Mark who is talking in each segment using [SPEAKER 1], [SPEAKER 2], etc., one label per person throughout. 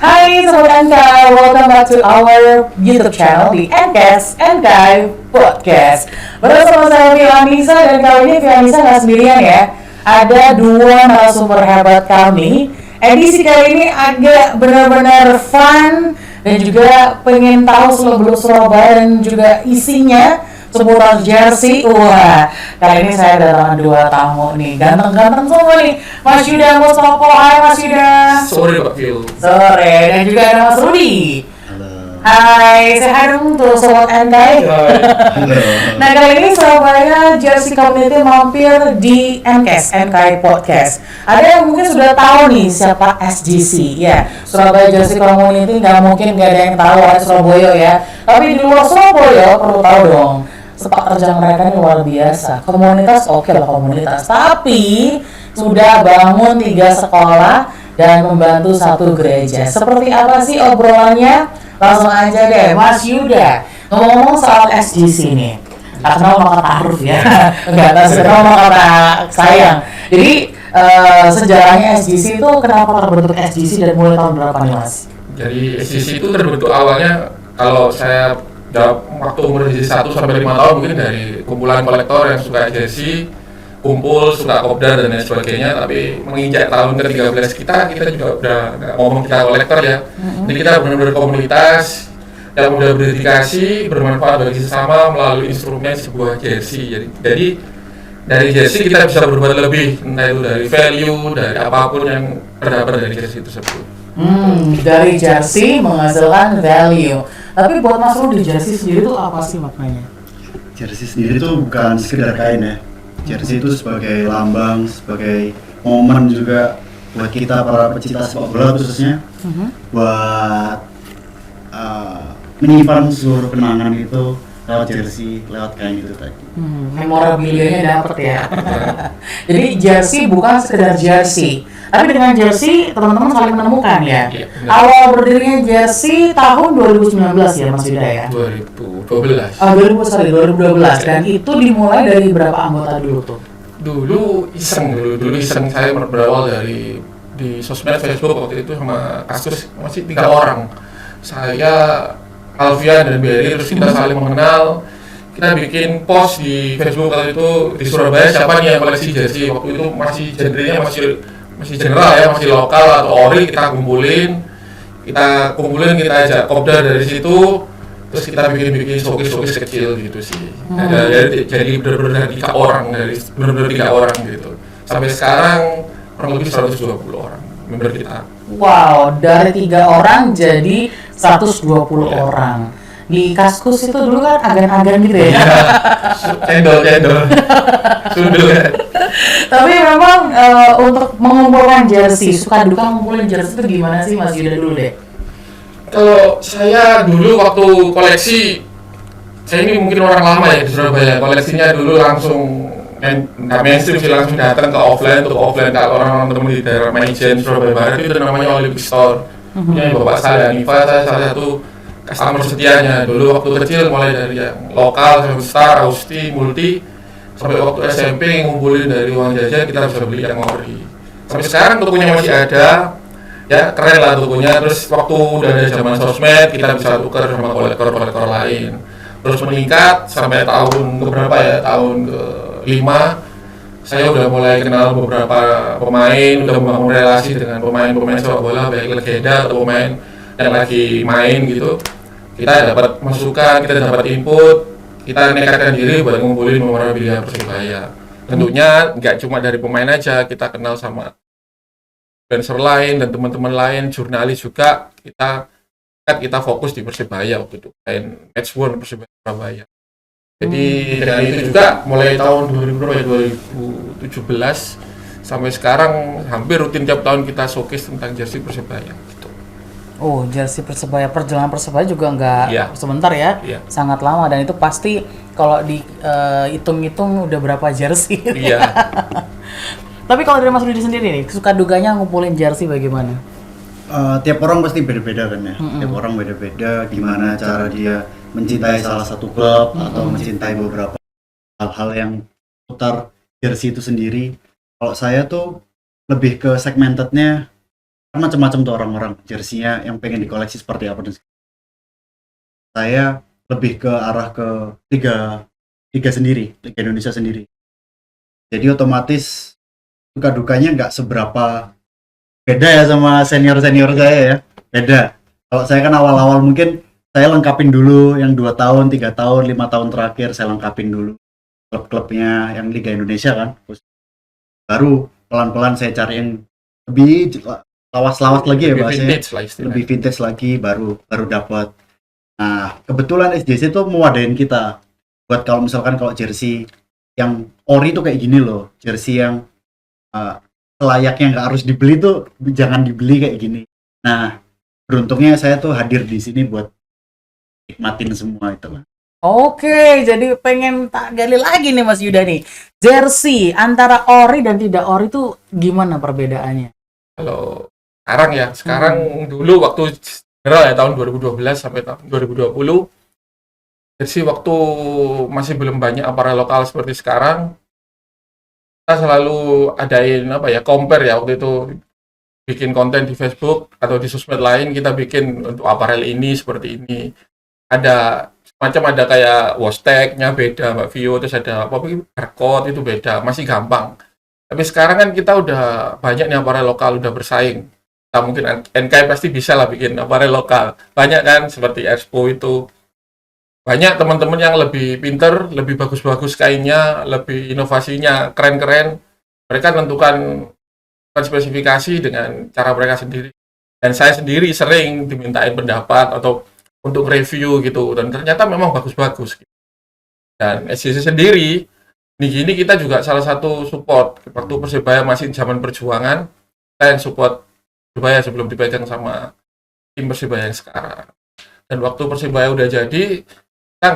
[SPEAKER 1] Hai Sobat NK, welcome back to our YouTube channel di NKS NK Podcast. Bersama saya Vianisa dan kali ini Vianisa nggak sendirian ya. Ada dua narasumber hebat kami. Edisi kali ini agak benar-benar fun dan juga pengen tahu seluk-beluk Surabaya dan juga isinya seputar jersey. Wah, kali ini saya kedatangan dua tamu nih, ganteng-ganteng semua nih. Mas Yuda Mustopo, hai Mas Yuda.
[SPEAKER 2] Sore Pak Phil.
[SPEAKER 1] Sore, dan juga ada Mas Rudi.
[SPEAKER 3] Halo.
[SPEAKER 1] Hai, saya dong tuh Sobat NK.
[SPEAKER 3] Halo.
[SPEAKER 1] Nah, kali ini Surabaya Jersey Community mampir di NKS NK Podcast. Ada yang mungkin sudah tahu nih siapa SGC ya. Surabaya Jersey Community nggak mungkin nggak ada yang tahu oleh Surabaya ya. Tapi di luar Surabaya perlu tahu dong. Sepak terjang mereka ini luar biasa. Komunitas oke lah komunitas, tapi sudah bangun 3 sekolah dan membantu 1 gereja. Seperti apa sih obrolannya? Langsung aja deh, Mas Yuda. Ngomong-ngomong soal SGC nih, tak kenal sama kata Aruf ya. Enggak, tak kenal sama kata sayang. Jadi sejarahnya SGC itu kenapa terbentuk SGC dan mulai tahun berapa nih Mas?
[SPEAKER 2] Jadi SGC itu terbentuk awalnya kalau saya waktu umur jersey 1 sampai 5 tahun mungkin dari kumpulan kolektor yang suka jersey, kumpul, suka kopdar dan lain sebagainya. Tapi menginjak tahun ke-13 kita juga udah nggak ngomong kita kolektor ya. Jadi kita benar-benar komunitas yang udah berdedikasi, bermanfaat bagi sesama melalui instrumen sebuah jersey. Jadi dari jersey kita bisa berbuat lebih, entah itu dari value, dari apapun yang terdapat dari jersey tersebut.
[SPEAKER 1] Dari jersey menghasilkan value. Tapi buat Mas Rudi, jersey sendiri itu apa sih maknanya?
[SPEAKER 3] Jersey sendiri itu bukan sekedar kain ya. Jersey itu sebagai lambang, sebagai momen juga buat kita para pecinta sepak bola khususnya, buat menyimpan seluruh kenangan itu lewat jersey, lewat kain itu tadi.
[SPEAKER 1] Memorabilia-nya dapet ya. Jadi jersey bukan sekedar jersey, tapi dengan jersey teman-teman saling menemukan ya.
[SPEAKER 2] Iya,
[SPEAKER 1] Awal berdirinya jersey tahun 2019 ya Mas Yuda ya.
[SPEAKER 2] 2012.
[SPEAKER 1] 2012 dan itu dimulai dari berapa anggota dulu tuh?
[SPEAKER 2] Dulu iseng saya berawal dari di sosmed Facebook waktu itu sama kasus masih 3 orang. Saya, Alfian dan Berry, terus kita saling mengenal. Kita bikin post di Facebook waktu itu di Surabaya siapa nih yang koleksi jersey. Waktu itu masih genrenya masih general ya, masih lokal atau ori. Kita kumpulin, kita ajak kopdar dari situ. Terus kita bikin showcase kecil gitu sih. Jadi benar-benar 3 orang gitu. Sampai sekarang kurang lebih 120 orang member kita.
[SPEAKER 1] Wow, dari 3 orang jadi 120 orang. Di Kaskus itu dulu kan agan-agan gitu ya.
[SPEAKER 2] Cendol. Sundul ya.
[SPEAKER 1] Tapi memang untuk mengumpulkan jersey, suka duka ngumpulin jersey itu gimana sih Mas Yuda dulu deh?
[SPEAKER 2] Kalau saya dulu waktu koleksi, saya ini mungkin orang lama ya di Surabaya. Koleksinya dulu langsung nggak mainstream sih, langsung datang ke offline. Untuk offline kalau orang teman di daerah Maijen Surabaya Barat itu namanya Olympic Store. Punya Bapak saya Niva, saya salah satu customer setianya. Dulu waktu kecil mulai dari yang lokal, Star, Austi, Multi, sampai waktu SMP ngumpulin dari uang jajan kita bisa beli yang ori. Sampai sekarang tukunya masih ada, ya keren lah tukunya. Terus waktu udah ada zaman sosmed kita bisa tukar sama kolektor lain. Terus meningkat sampai tahun keberapa ya, tahun ke-5 saya udah mulai kenal beberapa pemain, udah membangun relasi dengan pemain-pemain sepak bola baik legenda atau pemain yang lagi main gitu. Kita dapat masukan, kita dapat input, kita nekatkan diri buat ngumpulin memorabilia Persebaya. Tentunya nggak cuma dari pemain aja, kita kenal sama influencer lain dan teman-teman lain, jurnalis juga. Kita fokus di Persebaya waktu itu, kain Matchworn Persebaya Surabaya. Jadi dengan itu juga mulai tahun 2017 sampai sekarang hampir rutin tiap tahun kita showcase tentang jersey Persebaya gitu.
[SPEAKER 1] Oh, jersey Persebaya, perjalanan Persebaya juga nggak sebentar ya, sangat lama dan itu pasti kalau hitung-hitung udah berapa jersey.
[SPEAKER 2] Iya.
[SPEAKER 1] Tapi kalau dari Mas Rudi sendiri nih, suka duganya ngumpulin jersey bagaimana?
[SPEAKER 3] Tiap orang pasti beda-beda kan ya. Tiap orang beda-beda gimana cara dia mencintai salah satu klub atau mencintai beberapa hal-hal yang putar jersey itu sendiri. Kalau saya tuh lebih ke segmentednya kan macam-macam tuh orang-orang jersinya yang pengen dikoleksi seperti apa. Dan saya lebih ke arah ke liga sendiri, Liga Indonesia sendiri. Jadi otomatis suka dukanya nggak seberapa beda ya sama senior saya ya, beda. Kalau saya kan awal-awal mungkin saya lengkapin dulu yang 2 tahun, 3 tahun, 5 tahun terakhir saya lengkapin dulu klub-klubnya yang Liga Indonesia kan. Terus baru pelan-pelan saya cari yang lebih lawas-lawas lagi ya bahasanya, lebih vintage lagi, baru dapat. Nah kebetulan SJC tuh mewadahin kita buat kalau misalkan kalau jersey yang ori tuh kayak gini loh, jersey yang selayaknya nggak harus dibeli tuh jangan dibeli kayak gini. Nah beruntungnya saya tuh hadir di sini buat nikmatin semua itu lah.
[SPEAKER 1] Oke, jadi pengen tak gali lagi nih Mas Yuda nih. Jersey antara ori dan tidak ori itu gimana perbedaannya?
[SPEAKER 2] Kalau sekarang dulu waktu general ya tahun 2012 sampai tahun 2020, jersey waktu masih belum banyak aparel lokal seperti sekarang, kita selalu adain compare ya, waktu itu bikin konten di Facebook atau di sosmed lain, kita bikin untuk aparel ini seperti ini. Ada kayak wash tag-nya beda Mbak Vio, terus ada barcode itu beda, masih gampang. Tapi sekarang kan kita udah banyak nih aparel lokal, udah bersaing. Kita mungkin NK pasti bisa lah bikin aparel lokal. Banyak kan seperti Expo itu. Banyak teman-teman yang lebih pinter, lebih bagus-bagus kainnya, lebih inovasinya keren-keren. Mereka tentukan spesifikasi dengan cara mereka sendiri. Dan saya sendiri sering dimintain pendapat atau untuk review gitu, dan ternyata memang bagus-bagus. Dan SJC sendiri, ini kita juga salah satu support. Waktu Persebaya masih zaman perjuangan, saya yang support Persebaya sebelum dipegang sama tim Persebaya yang sekarang. Dan waktu Persebaya udah jadi, kita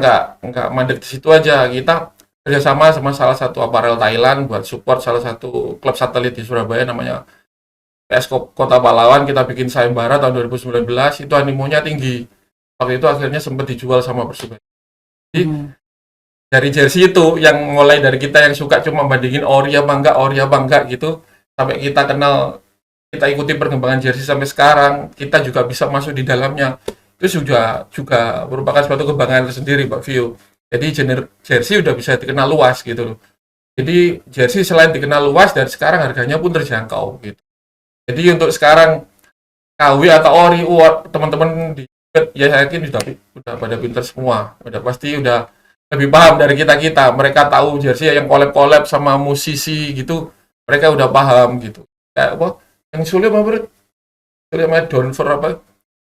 [SPEAKER 2] nggak mandek di situ aja. Kita kerjasama sama salah satu aparel Thailand buat support salah satu klub satelit di Surabaya namanya PS Kota Pahlawan. Kita bikin sayembara tahun 2019, itu animonya tinggi. Waktu itu akhirnya sempat dijual sama Persebaya. Jadi dari jersey itu yang mulai dari kita yang suka cuma bandingin ori apa enggak gitu, sampai kita kenal, kita ikuti perkembangan jersey sampai sekarang, kita juga bisa masuk di dalamnya. Itu juga merupakan suatu kebanggaan tersendiri Pak Vio. Jadi jersey udah bisa dikenal luas gitu loh. Jadi jersey selain dikenal luas, dan sekarang harganya pun terjangkau gitu. Jadi untuk sekarang KW atau ori, teman-teman di ya saya yakin udah pada pinter semua, pasti udah lebih paham dari kita. Mereka tahu jersey yang collab sama musisi gitu, mereka udah paham gitu. Kayak yang sulit sama Donfer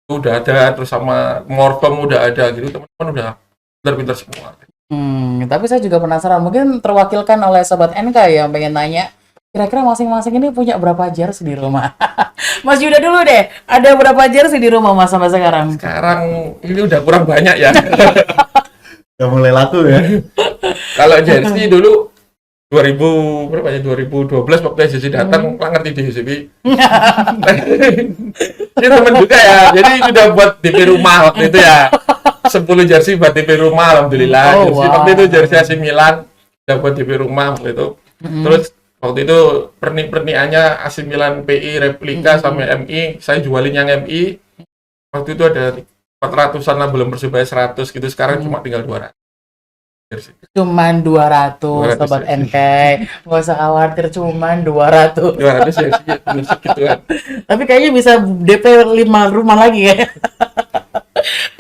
[SPEAKER 2] udah ada, terus sama Morcom udah ada gitu, teman-teman udah pinter semua.
[SPEAKER 1] Tapi saya juga penasaran, mungkin terwakilkan oleh Sobat NK yang pengen nanya, kira-kira masing-masing ini punya berapa jersey di rumah? Mas Yuda dulu deh, ada berapa jersey di rumah Mas sampai sekarang?
[SPEAKER 2] Sekarang ini udah kurang banyak ya.
[SPEAKER 3] Udah mulai laku ya.
[SPEAKER 2] Kalau jersey dulu 2012 waktu SJC datang, ngerti di SJC. Ini temen juga ya, jadi udah buat DP rumah waktu itu ya. 10 jersey buat DP rumah, alhamdulillah. Waktu itu jersey AC Milan udah buat DP rumah waktu itu. Terus waktu itu pernik-pernikannya AC Milan PI replika sama MI, saya jualin yang MI. Waktu itu ada 400-an lah, belum Persebaya 100 gitu. Sekarang cuma tinggal 200.
[SPEAKER 1] Cuman 200 Sobat
[SPEAKER 2] ya.
[SPEAKER 1] NK, nggak usah khawatir, cuman 200
[SPEAKER 2] ya sih, segituan.
[SPEAKER 1] Tapi kayaknya bisa DP 5 rumah lagi ya.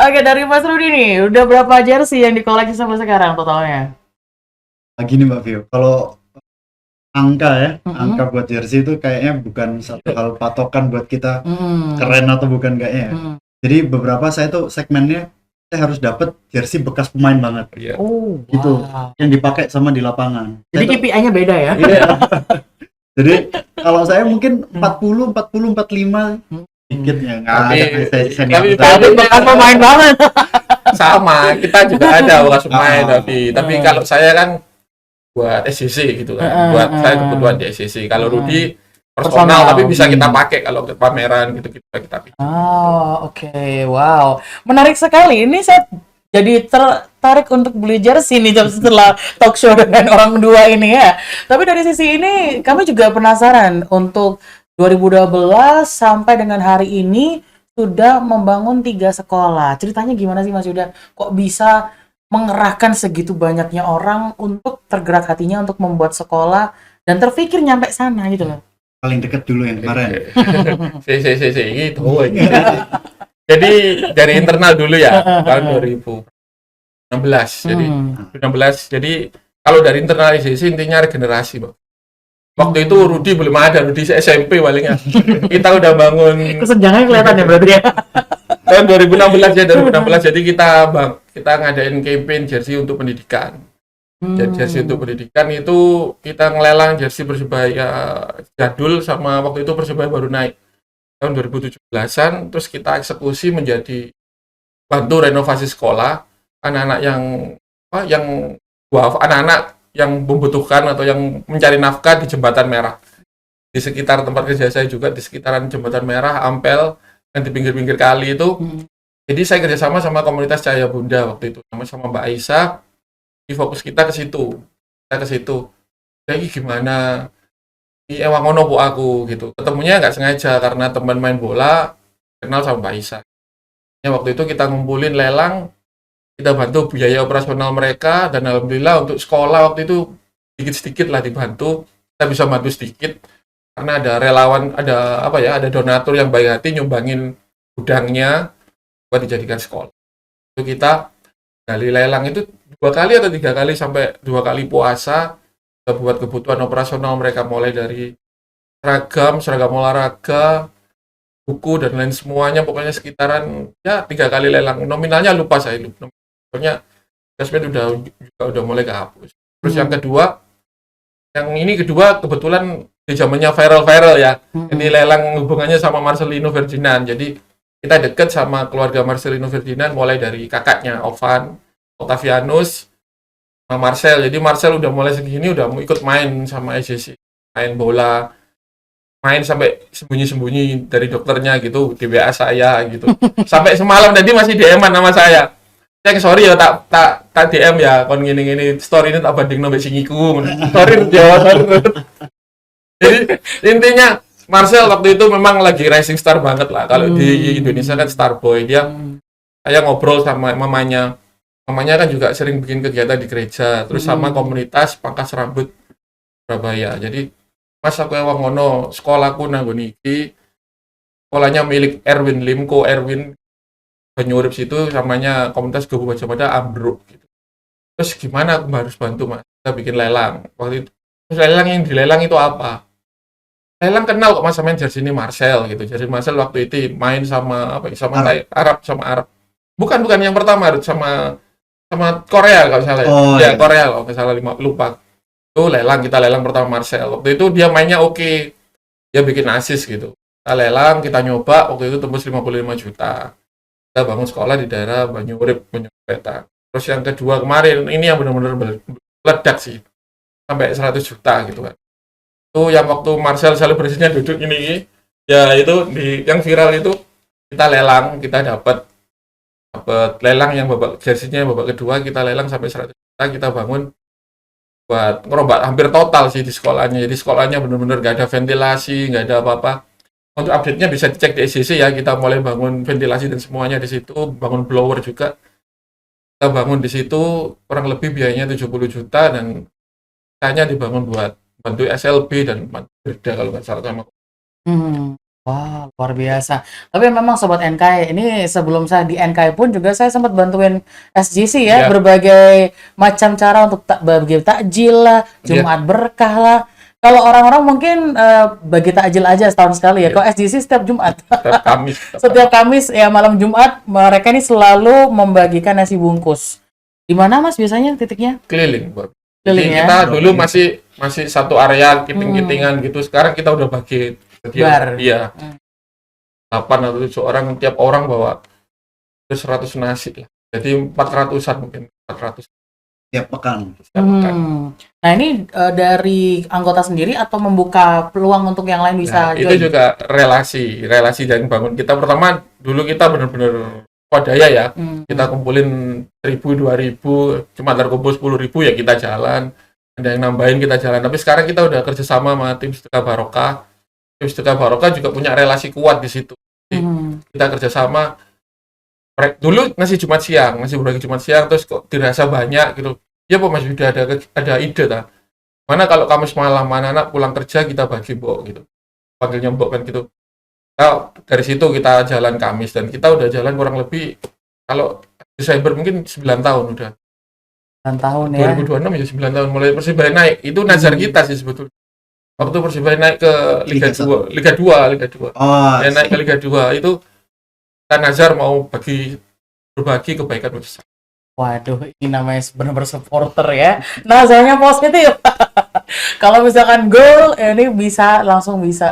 [SPEAKER 1] Oke, dari Mas Rudi nih, udah berapa jersey yang dikoleksi sampai sekarang totalnya?
[SPEAKER 3] Gini Mbak Vio, kalau angka buat jersey itu kayaknya bukan satu hal patokan buat kita keren atau bukan kayaknya ya. Jadi beberapa saya tuh segmennya saya harus dapat jersey bekas pemain banget. Gitu. Yang dipakai sama di lapangan.
[SPEAKER 1] Jadi KPI-nya beda ya?
[SPEAKER 3] Iya. Jadi kalau saya mungkin 40, 45 dikit ya.
[SPEAKER 1] Tapi bekas pemain banget.
[SPEAKER 2] Sama, kita juga ada bekas pemain tapi kalau saya kan buat SJC gitu kan. Buat saya kebutuhan di SJC. Kalau Rudi personal tapi bisa kita pakai kalau ke pameran gitu kita pakai.
[SPEAKER 1] Oke. Wow, menarik sekali. Ini saya jadi tertarik untuk beli jersey nih setelah talk show dengan orang dua ini ya. Tapi dari sisi ini kami juga penasaran untuk 2012 sampai dengan hari ini sudah membangun 3 sekolah. Ceritanya gimana sih Mas Yuda? Kok bisa mengerahkan segitu banyaknya orang untuk tergerak hatinya untuk membuat sekolah dan terpikir nyampe sana gitu loh.
[SPEAKER 3] Paling deket dulu yang kemarin.
[SPEAKER 2] gitu. Jadi dari internal dulu ya, tahun 2016. Jadi 2016. Jadi kalau dari internal ICC intinya regenerasi, Bang. Waktu itu Rudi belum ada, Rudi SMP palingnya. Kita udah bangun
[SPEAKER 1] Kesenjangannya kelihatan ya berarti ya.
[SPEAKER 2] tahun 2016 ya, 2016. Jadi kita ngadain campaign jersey untuk pendidikan. Jadi jersey untuk pendidikan itu kita ngelelang jersey Persebaya jadul sama waktu itu Persebaya baru naik tahun 2017-an, terus kita eksekusi menjadi bantu renovasi sekolah anak-anak anak-anak yang membutuhkan atau yang mencari nafkah di Jembatan Merah. Di sekitar tempat kerja saya juga, di sekitaran Jembatan Merah, Ampel, dan di pinggir-pinggir kali itu. Jadi saya kerjasama sama komunitas Cahaya Bunda waktu itu, sama Mbak Aisyah. Di fokus kita ke situ. Jadi gimana? Di Ewangono bu aku gitu. Ketemunya nggak sengaja karena teman main bola kenal sama Mbak Aisyah. Ya, waktu itu kita ngumpulin lelang, kita bantu biaya operasional mereka, dan alhamdulillah untuk sekolah waktu itu sedikit-sedikit lah dibantu. Kita bisa bantu sedikit karena ada relawan, ada donatur yang baik hati nyumbangin gudangnya buat dijadikan sekolah. Itu kita gali lelang itu 2 kali atau 3 kali sampai 2 kali puasa, kita buat kebutuhan operasional mereka mulai dari seragam olahraga, buku dan lain semuanya, pokoknya sekitaran ya 3 kali lelang. Nominalnya lupa saya, pokoknya investment udah mulai kehapus. Terus yang kedua kebetulan di zamannya viral ya. Ini lelang hubungannya sama Marcelino Ferdinand. Jadi kita dekat sama keluarga Marcelino Ferdinand mulai dari kakaknya Octavianus sama Marcel. Jadi Marcel udah mulai segini udah mau ikut main sama ECC, main bola, main sampai sembunyi-sembunyi dari dokternya gitu, di WA saya gitu. Sampai semalam tadi masih DM-an sama saya. Sorry ya tak DM ya kon gini story ini tak banding nombek singiku. Sorry. Jadi intinya Marcel waktu itu memang lagi rising star banget lah. Kalau di Indonesia kan star boy. Saya ngobrol sama mamanya kan juga sering bikin kegiatan di gereja, terus sama komunitas pangkas rambut Surabaya. Jadi Mas aku Ewangono, sekolahku nanggung iki, sekolahnya milik Erwin Limko, Banyurip situ, namanya komunitas Gobu Baca Pada ambruk gitu. Terus gimana aku harus bantu Mas? Kita bikin lelang. Waktu itu lelang yang dilelang itu apa? Lelang kenal kok Mas sama jersey ini Marcel gitu. Jersey Marcel waktu itu main sama Arab. Bukan yang pertama, sama Korea kalau salah. Korea kalau nggak salah, lupa. Itu kita lelang pertama Marcel. Waktu itu dia mainnya oke. Dia bikin assist gitu. Kita lelang, kita nyoba, waktu itu tembus 55 juta. Kita bangun sekolah di daerah Banyurip, Petang. Terus yang kedua kemarin, ini yang benar-benar meledak sih. Sampai 100 juta gitu kan. Itu yang waktu Marcel selebrasinya duduk ini, ya itu yang viral itu, kita lelang, kita dapat lelang yang babak jersey-nya babak kedua, kita lelang sampai 100 juta, kita bangun buat ngerombak hampir total sih di sekolahnya. Jadi sekolahnya benar-benar gak ada ventilasi, gak ada apa-apa. Untuk update-nya bisa dicek di SCC ya, kita mulai bangun ventilasi dan semuanya di situ, bangun blower juga. Kita bangun di situ, kurang lebih biayanya 70 juta, dan hanya dibangun buat bantu SLB dan Berda kalau nggak salah sama.
[SPEAKER 1] Wah, luar biasa. Tapi memang Sobat NKI, ini sebelum saya di NKI pun juga saya sempat bantuin SGC ya, berbagai macam cara untuk bagi takjil lah, Jumat berkah lah. Kalau orang-orang mungkin bagi takjil aja setahun sekali ya. Kalau SGC setiap Jumat. Setiap Kamis ya, malam Jumat mereka ini selalu membagikan nasi bungkus. Di mana Mas biasanya titiknya?
[SPEAKER 2] Keliling, Bro. Jadi kita dulu masih satu area kiting-kitingan gitu. Sekarang kita udah bagi iya. 8 atau 7 orang, tiap orang bawa 100 nasi lah. Jadi 400-an mungkin, 400.
[SPEAKER 3] Tiap pekan.
[SPEAKER 1] Nah ini dari anggota sendiri atau membuka peluang untuk yang lain bisa join?
[SPEAKER 2] Itu juga relasi dan bangun. Kita pertama dulu kita benar-benar swadaya ya. Kita kumpulin 1.000, 2.000, cuma terkumpul 10.000 ya kita jalan. Ada yang nambahin kita jalan. Tapi sekarang kita udah kerjasama sama tim Sedekah Barokah. Sedekah Barokah juga punya relasi kuat di situ. Jadi, kita kerjasama. Dulu nasi berbagi Jumat siang, terus kok dirasa banyak gitu. Ya Pak Mas Yuda ada ide tak? Mana kalau Kamis malam, mana anak pulang kerja kita bagi Mbok gitu. Panggilnya Mbok kan gitu. Nah, dari situ kita jalan Kamis dan kita udah jalan kurang lebih kalau Desember mungkin 9 tahun udah.
[SPEAKER 1] 9 tahun ya.
[SPEAKER 2] 2026 ya 9 tahun mulai Persibaya naik. Itu nazar kita sih sebetulnya. Waktu Persibaya naik ke Liga 2.
[SPEAKER 3] Oh,
[SPEAKER 2] Ya, naik ke Liga 2 itu kita nazar mau berbagi kebaikan besar.
[SPEAKER 1] Waduh, ini namanya benar-benar supporter ya. Nazarnya positif. Kalau misalkan goal, ini langsung bisa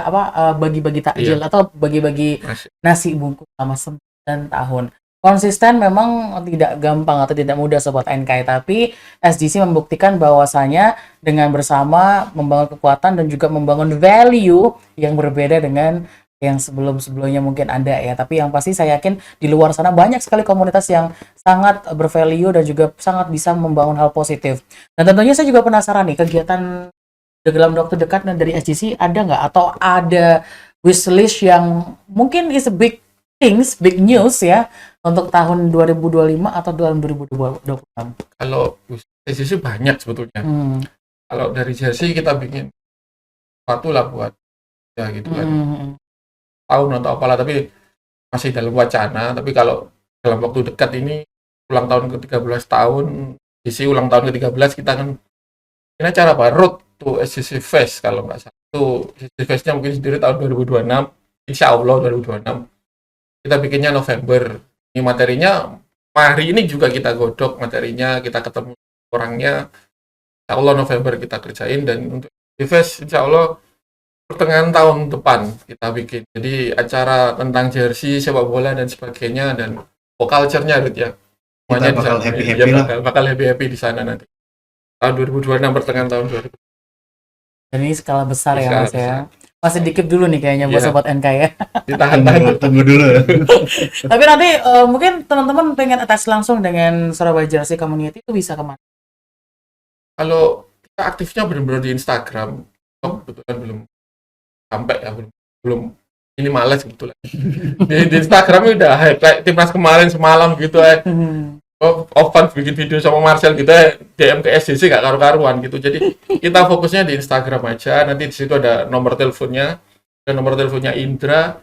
[SPEAKER 1] bagi-bagi takjil atau bagi-bagi nasi bungkus selama 9 tahun. Konsisten memang tidak gampang atau tidak mudah Sobat NKI, tapi SGC membuktikan bahwasanya dengan bersama membangun kekuatan dan juga membangun value yang berbeda dengan yang sebelum-sebelumnya mungkin ada ya. Tapi yang pasti saya yakin di luar sana banyak sekali komunitas yang sangat bervalue dan juga sangat bisa membangun hal positif. Dan tentunya saya juga penasaran nih, kegiatan dalam waktu dekat dari SGC ada nggak? Atau ada wishlist yang mungkin is a big big news ya untuk tahun 2025 atau tahun 2026?
[SPEAKER 2] Kalau SGC banyak sebetulnya. Kalau dari jersey kita bikin satu lah buat ya gitu kan. Tahun atau apalah, tapi masih dalam wacana. Tapi kalau dalam waktu dekat ini ulang tahun ke-13 tahun, isi ulang tahun ke-13 kita kan ini acara apa? Road to SGC Fest kalau nggak salah. Itu SGC Fest-nya mungkin sendiri tahun 2026, insya Allah 2026. Kita bikinnya November. Ini materinya hari ini juga kita godok materinya, kita ketemu orangnya. Insya Allah November kita kerjain, dan untuk SGC Fest insya Allah pertengahan tahun depan kita bikin. Jadi acara tentang jersey, sepak bola dan sebagainya, dan culture-nya ya.
[SPEAKER 3] Semuanya bakal happy-happy lah.
[SPEAKER 2] Bakal happy-happy di sana nanti. Tahun 2026 pertengahan tahun 2026.
[SPEAKER 3] Dan
[SPEAKER 1] ini skala besar ya Mas ya. Masih dikit dulu nih kayaknya buat Sobat NK ya.
[SPEAKER 2] Ditahan-tahan.
[SPEAKER 3] Tunggu dulu.
[SPEAKER 1] Tapi nanti mungkin teman-teman pengen attach langsung dengan Surabaya Jersey Community itu bisa kemana?
[SPEAKER 2] Kalau kita aktifnya benar-benar di Instagram, kebetulan belum sampai ya, belum ini malas gitu lah. Di Instagram udah hype kayak timnas kemarin semalam gitu ya. Ovan bikin video sama Marcel gitu ya, DM ke SGC gak karu-karuan gitu. Jadi kita fokusnya di Instagram aja. Nanti di situ ada nomor teleponnya, dan nomor teleponnya Indra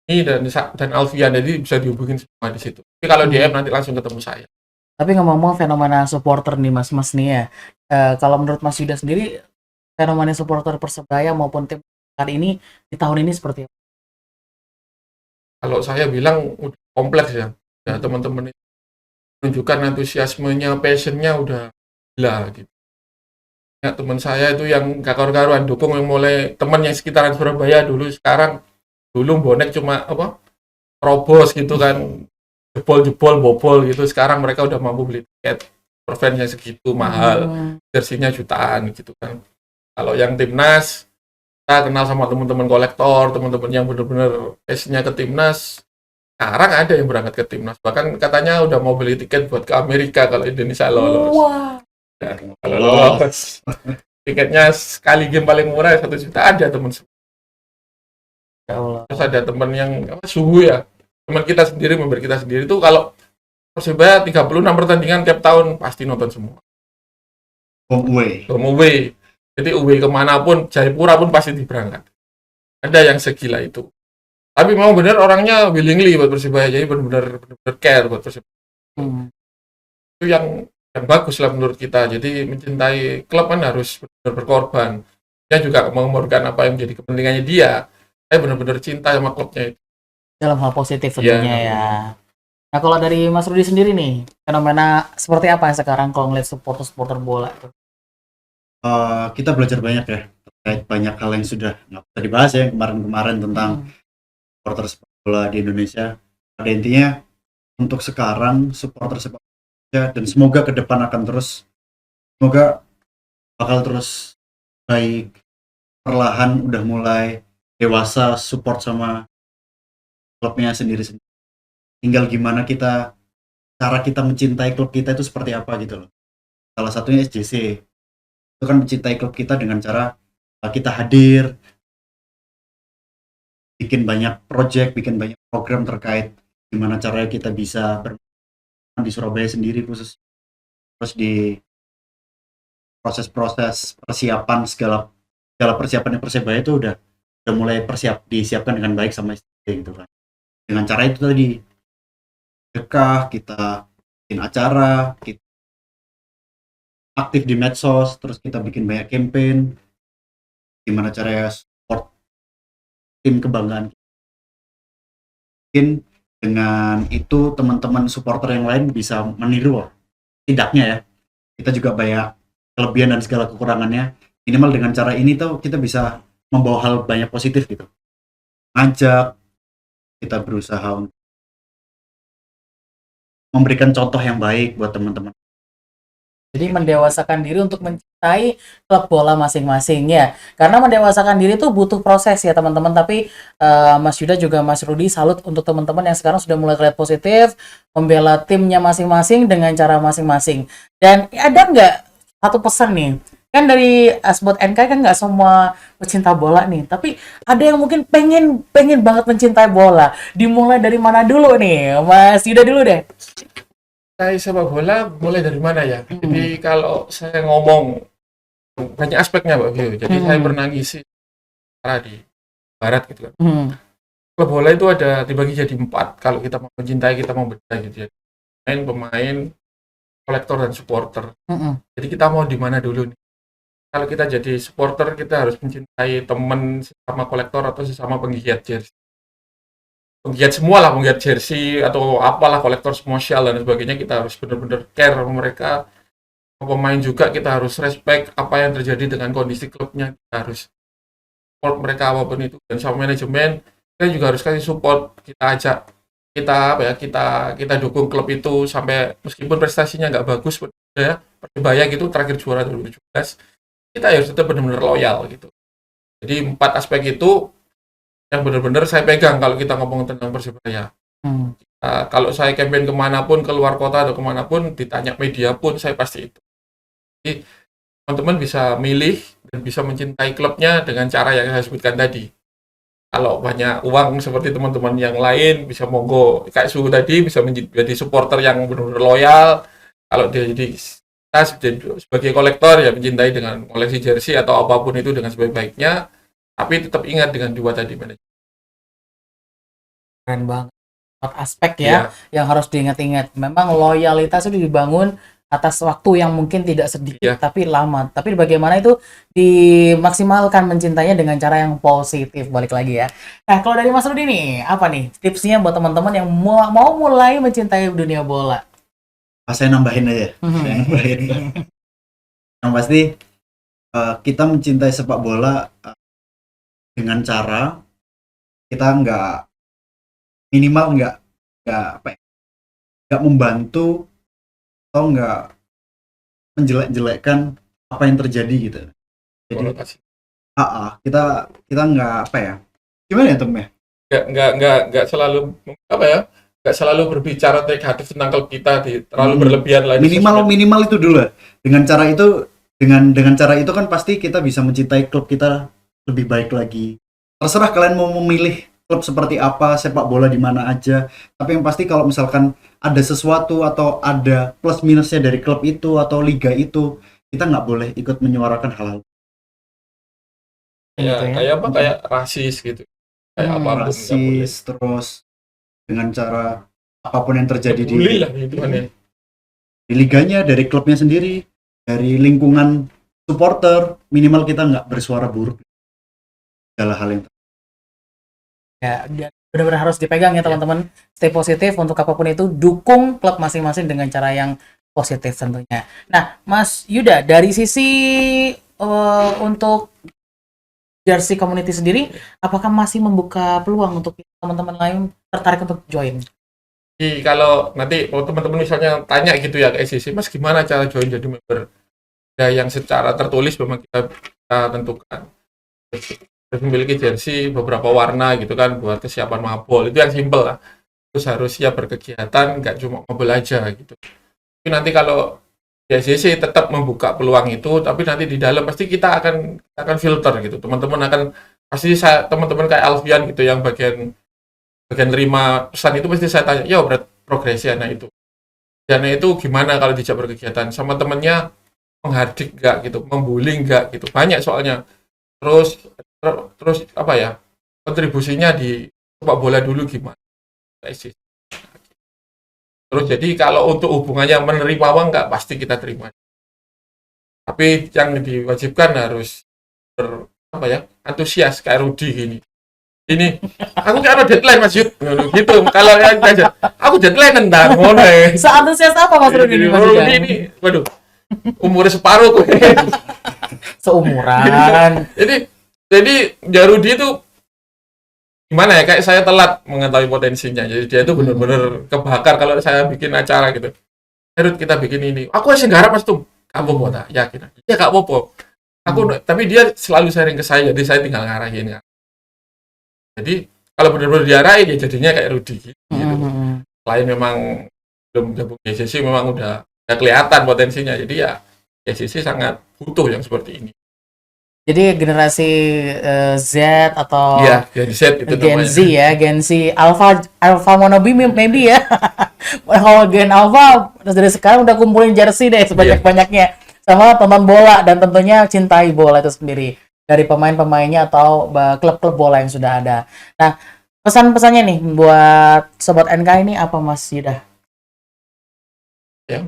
[SPEAKER 2] ini dan Alfian, jadi bisa dihubungin semua di situ. Tapi kalau DM nanti langsung ketemu saya.
[SPEAKER 1] Tapi ngomong-ngomong fenomena supporter nih Mas nih ya. Kalau menurut Mas Yuda sendiri, fenomena supporter Persebaya maupun tim kali ini di tahun ini seperti apa?
[SPEAKER 2] Kalau saya bilang udah kompleks ya. Ya teman-teman menunjukkan antusiasmenya, passionnya udah gila gitu. Ya, teman saya itu yang gak karu-karuan dukung, yang mulai teman yang sekitaran Surabaya dulu, sekarang dulu bonek cuma robos gitu kan, jebol bobol gitu, sekarang mereka udah mampu beli tiket per fansnya segitu mahal, jersinya jutaan gitu kan. Kalau yang timnas, kita kenal sama teman-teman kolektor, teman-teman yang benar-benar passionnya ke timnas. Sekarang ada yang berangkat ke timnas, bahkan katanya udah mau beli tiket buat ke Amerika kalau Indonesia lolos.
[SPEAKER 1] Wah.
[SPEAKER 2] Ya, kalau lolos, tiketnya sekali game paling murah 1 juta ada teman. Terus ada teman yang suhu ya, teman kita sendiri, member kita sendiri itu kalau Persibaya 36 pertandingan tiap tahun pasti nonton semua. Home away. Jadi away kemanapun, Jayapura pun pasti diberangkat. Ada yang segila itu. Tapi memang benar orangnya willingly buat Persibaya, jadi benar-benar care buat Persibaya. Itu yang bagus lah menurut kita. Jadi mencintai klub kan harus benar berkorban. Dia juga mengumurkan apa yang menjadi kepentingannya dia. Saya benar-benar cinta sama klubnya itu.
[SPEAKER 1] Dalam hal positif tentunya ya. Nah kalau dari Mas Rudi sendiri nih, fenomena seperti apa sekarang kalau ngeliat supporter bola?
[SPEAKER 3] Kita belajar banyak ya, terkait banyak hal yang sudah nggak bisa dibahas ya kemarin-kemarin tentang supporter sepak bola di Indonesia. Pada intinya untuk sekarang supporter sepak bola, dan semoga ke depan akan terus, semoga bakal terus baik, perlahan udah mulai dewasa support sama klubnya sendiri-sendiri. Tinggal gimana cara kita mencintai klub kita itu seperti apa gitu loh. Salah satunya SJC itu kan mencintai klub kita dengan cara kita hadir, bikin banyak project, bikin banyak program terkait gimana caranya kita bisa bermain di Surabaya sendiri khusus, terus di proses-proses persiapan segala segala persiapannya Persebaya itu udah mulai disiapkan dengan baik sama istri gitu kan. Dengan cara itu tadi dekah kita bikin acara, kita aktif di medsos, terus kita bikin banyak campaign gimana caranya support tim kebanggaan. Mungkin dengan itu teman-teman supporter yang lain bisa meniru loh. Tidaknya ya, kita juga banyak kelebihan dan segala kekurangannya. Minimal dengan cara ini tuh kita bisa membawa hal banyak positif gitu. Ngajak, kita berusaha untuk memberikan contoh yang baik buat teman-teman.
[SPEAKER 1] Jadi mendewasakan diri untuk mencintai klub bola masing-masing ya. Karena mendewasakan diri itu butuh proses ya teman-teman. Tapi Mas Yuda juga Mas Rudi salut untuk teman-teman yang sekarang sudah mulai terlihat positif, membela timnya masing-masing dengan cara masing-masing. Dan ada nggak satu pesan nih? Kan dari Asbot NK kan nggak semua pecinta bola nih. Tapi ada yang mungkin pengen banget mencintai bola. Dimulai dari mana dulu nih? Mas Yuda dulu deh.
[SPEAKER 2] Saya sepak bola mulai dari mana ya? Jadi kalau saya ngomong banyak aspeknya Mbak Vio. Jadi saya pernah ngisi acara di barat gitu kan. Klub bola itu ada dibagi jadi 4 kalau kita mau mencintai, kita mau bedah gitu ya. Pemain, kolektor dan supporter. Jadi kita mau di mana dulu nih? Kalau kita jadi supporter, kita harus mencintai teman sesama kolektor atau sesama penggiat jersey. Penggiat semua lah, penggiat jersey atau apalah, kolektor semua shell dan sebagainya, kita harus benar-benar care sama mereka. Pemain juga kita harus respect apa yang terjadi dengan kondisi klubnya, kita harus support mereka apapun itu. Dan sama manajemen kita juga harus kasih support, kita ajak, kita dukung klub itu sampai meskipun prestasinya nggak bagus ya, Persebaya gitu terakhir juara 2017, kita harus tetap benar-benar loyal gitu. Jadi 4 aspek itu yang benar-benar saya pegang kalau kita ngomong tentang Persebaya. Kalau saya campaign kemanapun, keluar kota atau kemanapun, ditanya media pun saya pasti itu. Jadi teman-teman bisa milih dan bisa mencintai klubnya dengan cara yang saya sebutkan tadi. Kalau banyak uang seperti teman-teman yang lain, bisa monggo kayak Suhu tadi, bisa menjadi supporter yang benar-benar loyal. Kalau dia jadi sebagai kolektor ya mencintai dengan koleksi jersey atau apapun itu dengan sebaik-baiknya. Tapi tetap ingat dengan 2 tadi manajemen.
[SPEAKER 1] Keren banget. 4 aspek ya yang harus diingat-ingat. Memang loyalitas itu dibangun atas waktu yang mungkin tidak sedikit tapi lama. Tapi bagaimana itu dimaksimalkan mencintainya dengan cara yang positif, balik lagi ya. Nah, kalau dari Mas Rudi nih, apa nih tipsnya buat teman-teman yang mau mulai mencintai dunia bola?
[SPEAKER 3] Saya nambahin aja. Saya nambahin. Yang pasti kita mencintai sepak bola dengan cara kita minimal nggak membantu atau nggak menjelek-jelekkan apa yang terjadi gitu. Jadi kita nggak gimana ya Tom ya?
[SPEAKER 2] Nggak selalu nggak selalu berbicara negatif tentang klub kita terlalu berlebihan lah.
[SPEAKER 3] Minimal itu dulu lah. Dengan cara itu kan pasti kita bisa mencintai klub kita lebih baik lagi. Terserah kalian mau memilih klub seperti apa, sepak bola di mana aja. Tapi yang pasti kalau misalkan ada sesuatu atau ada plus minusnya dari klub itu atau liga itu, kita nggak boleh ikut menyuarakan hal-hal.
[SPEAKER 2] Kayak rasis gitu. Kayak apapun.
[SPEAKER 3] Rasis, terus dengan cara apapun yang terjadi di liganya, dari klubnya sendiri, dari lingkungan supporter, minimal kita nggak bersuara buruk. Segala hal yang
[SPEAKER 1] benar-benar harus dipegang ya teman-teman. Stay positif untuk apapun itu, dukung klub masing-masing dengan cara yang positif tentunya. Nah, Mas Yuda, dari sisi untuk jersey community sendiri, apakah masih membuka peluang untuk teman-teman lain tertarik untuk join?
[SPEAKER 2] Jadi kalau nanti teman-teman misalnya tanya gitu ya ke SCC, Mas gimana cara join jadi member? Ya yang secara tertulis memang kita tentukan. Memiliki jersey beberapa warna gitu kan buat kesiapan mabol, itu yang simple lah. Terus harus siap berkegiatan, nggak cuma mabol aja gitu. Tapi nanti kalau JCC tetap membuka peluang itu, tapi nanti di dalam pasti kita akan filter gitu. Teman-teman akan pasti saya teman-teman kayak Alfian gitu yang bagian terima pesan itu pasti saya tanya, ya berat progresi anak itu. Dan itu gimana kalau dijak berkegiatan sama temennya, menghardik nggak gitu, membuli nggak gitu, banyak soalnya. Terus apa ya, kontribusinya di sepak bola dulu gimana? Terus jadi kalau untuk hubungannya menerima uang nggak pasti kita terima. Tapi yang diwajibkan harus apa ya, antusias kayak Rudy gini. Ini aku kan ada deadline Mas Yud gitu. Kalau yang aja aku deadline nendang ngono.
[SPEAKER 1] Seantusias apa Mas Rudi ini Mas Yuda?
[SPEAKER 2] Ini waduh. Umurnya separuh kok.
[SPEAKER 1] Seumuran.
[SPEAKER 2] Jadi ya Rudy itu gimana ya, kayak saya telat mengetahui potensinya. Jadi dia itu benar-benar kebakar kalau saya bikin acara gitu. Rud kita bikin ini. Aku masih garap Mas Tum. Kamu mau tak yakin? Ya gak apa-apa. Tapi dia selalu sharing ke saya, jadi saya tinggal ngarahin ya. Jadi kalau benar-benar diarahin ya jadinya kayak Rudy gitu. Selain memang belum gabung GCC memang udah kelihatan potensinya. Jadi ya GCC sangat butuh yang seperti ini.
[SPEAKER 1] Jadi generasi Z atau
[SPEAKER 2] Iya, Gen Z itu
[SPEAKER 1] Gen
[SPEAKER 2] namanya.
[SPEAKER 1] Z ya, Gen Z Alpha wannabe maybe ya. Kalau Gen Alpha dari sekarang udah kumpulin jersey deh sebanyak-banyaknya sama tonton bola dan tentunya cintai bola itu sendiri dari pemain-pemainnya atau klub-klub bola yang sudah ada. Nah, pesan-pesannya nih buat sobat NK ini apa Mas Yuda?
[SPEAKER 2] Ya.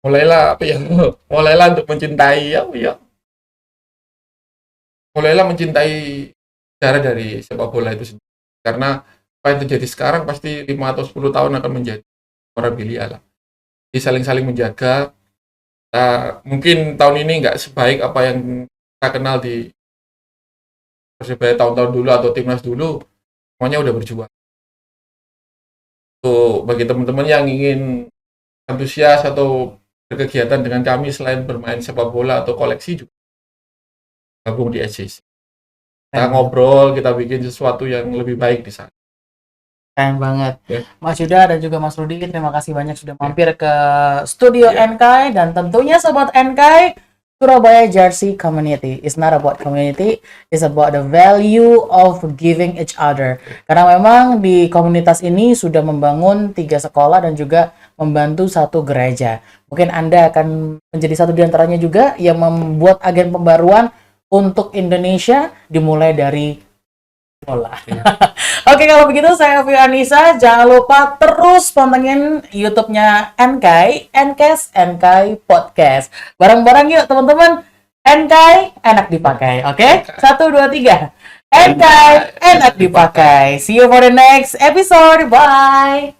[SPEAKER 2] Mulailah untuk mencintai ya. Mulailah mencintai cara dari sepak bola itu sendiri. Karena apa yang terjadi sekarang pasti 5 atau 10 tahun akan menjadi memorabilia lah. Jadi saling-saling menjaga. Mungkin tahun ini nggak sebaik apa yang kita kenal di Persebaya tahun-tahun dulu atau timnas dulu, semuanya udah berjuang. Tuh bagi teman-teman yang ingin antusias atau berkegiatan dengan kami selain bermain sepak bola atau koleksi juga gabung di SJC. Kita ngobrol, kita bikin sesuatu yang lebih baik di sana.
[SPEAKER 1] Keren banget.
[SPEAKER 2] Ya.
[SPEAKER 1] Mas Yuda dan juga Mas Rudi, terima kasih banyak sudah mampir ke studio NK dan tentunya sobat NK, Surabaya Jersey Community. It's not about community, it's about the value of giving each other. Karena memang di komunitas ini sudah membangun 3 sekolah dan juga membantu 1 gereja. Mungkin Anda akan menjadi satu di antaranya juga yang membuat agen pembaruan untuk Indonesia dimulai dari bola. Oke, kalau begitu saya Ovi Anissa. Jangan lupa terus pantengin YouTube-nya NK Podcast. Bareng-bareng yuk teman-teman. NK enak dipakai. Oke? 1, 2, 3. NK enak dipakai. See you for the next episode. Bye.